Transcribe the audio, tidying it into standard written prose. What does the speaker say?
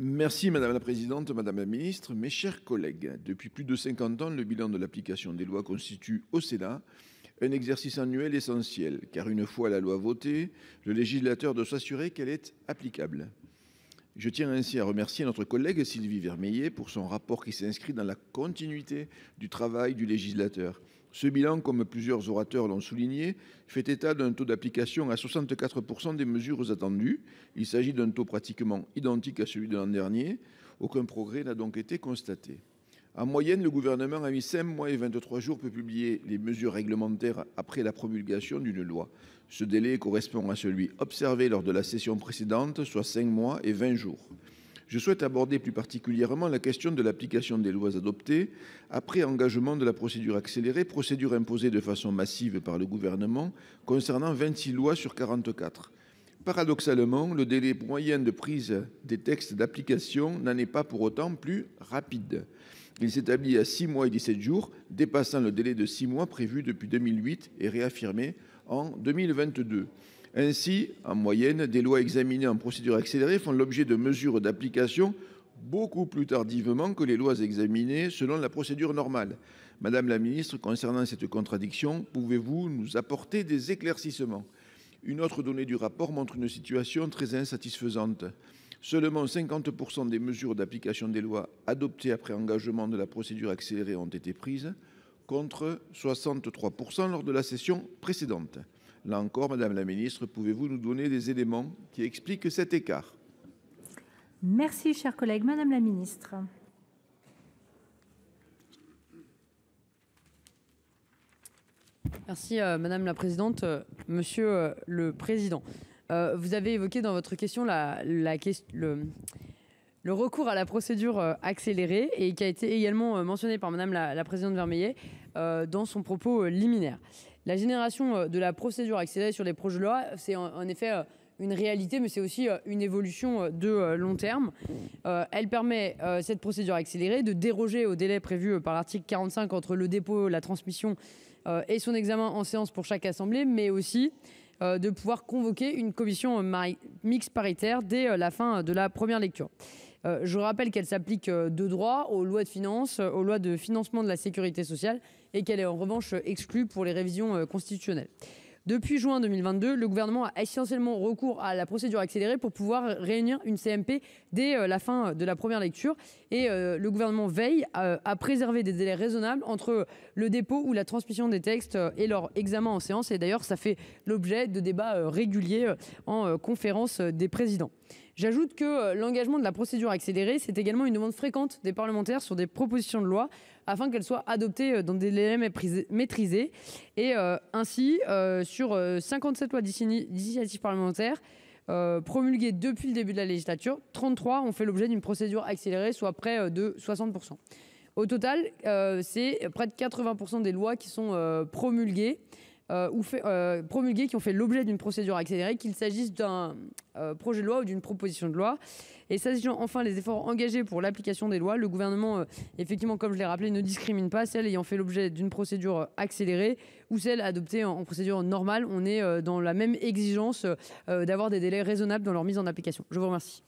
Merci Madame la Présidente, Madame la Ministre, mes chers collègues. Depuis plus de 50 ans, le bilan de l'application des lois constitue au Sénat un exercice annuel essentiel, car une fois la loi votée, le législateur doit s'assurer qu'elle est applicable. Je tiens ainsi à remercier notre collègue Sylvie Vermeillet pour son rapport qui s'inscrit dans la continuité du travail du législateur. Ce bilan, comme plusieurs orateurs l'ont souligné, fait état d'un taux d'application à 64% des mesures attendues. Il s'agit d'un taux pratiquement identique à celui de l'an dernier. Aucun progrès n'a donc été constaté. En moyenne, le gouvernement a mis 5 mois et 23 jours pour publier les mesures réglementaires après la promulgation d'une loi. Ce délai correspond à celui observé lors de la session précédente, soit 5 mois et 20 jours. Je souhaite aborder plus particulièrement la question de l'application des lois adoptées après engagement de la procédure accélérée, procédure imposée de façon massive par le gouvernement concernant 26 lois sur 44. Paradoxalement, le délai moyen de prise des textes d'application n'en est pas pour autant plus rapide. Il s'établit à 6 mois et 17 jours, dépassant le délai de 6 mois prévu depuis 2008 et réaffirmé en 2022. Ainsi, en moyenne, des lois examinées en procédure accélérée font l'objet de mesures d'application beaucoup plus tardivement que les lois examinées selon la procédure normale. Madame la ministre, concernant cette contradiction, pouvez-vous nous apporter des éclaircissements ? Une autre donnée du rapport montre une situation très insatisfaisante. Seulement 50% des mesures d'application des lois adoptées après engagement de la procédure accélérée ont été prises, contre 63% lors de la session précédente. Là encore, Madame la Ministre, pouvez-vous nous donner des éléments qui expliquent cet écart ? Merci, cher collègue. Madame la Ministre. Merci Madame la Présidente, Monsieur le Président. Vous avez évoqué dans votre question le recours à la procédure accélérée et qui a été également mentionné par Madame la Présidente Vermeillet dans son propos liminaire. La génération de la procédure accélérée sur les projets de loi, c'est en effet une réalité, mais c'est aussi une évolution de long terme. Elle permet, cette procédure accélérée, de déroger au délai prévu par l'article 45 entre le dépôt, la transmission et son examen en séance pour chaque assemblée, mais aussi de pouvoir convoquer une commission mixte paritaire dès la fin de la première lecture. Je rappelle qu'elle s'applique de droit aux lois de finances, aux lois de financement de la sécurité sociale et qu'elle est en revanche exclue pour les révisions constitutionnelles. Depuis juin 2022, le gouvernement a essentiellement recours à la procédure accélérée pour pouvoir réunir une CMP dès la fin de la première lecture. Et le gouvernement veille à préserver des délais raisonnables entre le dépôt ou la transmission des textes et leur examen en séance. Et d'ailleurs, ça fait l'objet de débats réguliers en conférence des présidents. J'ajoute que l'engagement de la procédure accélérée, c'est également une demande fréquente des parlementaires sur des propositions de loi afin qu'elles soient adoptées dans des délais maîtrisés. Et ainsi, sur 57 lois d'initiative parlementaire promulguées depuis le début de la législature, 33 ont fait l'objet d'une procédure accélérée, soit près de 60%. Au total, c'est près de 80% des lois qui sont promulguées qui ont fait l'objet d'une procédure accélérée, qu'il s'agisse d'un projet de loi ou d'une proposition de loi. Et s'agissant enfin des efforts engagés pour l'application des lois, le gouvernement, effectivement, comme je l'ai rappelé, ne discrimine pas celles ayant fait l'objet d'une procédure accélérée ou celles adoptées en procédure normale. On est dans la même exigence d'avoir des délais raisonnables dans leur mise en application. Je vous remercie.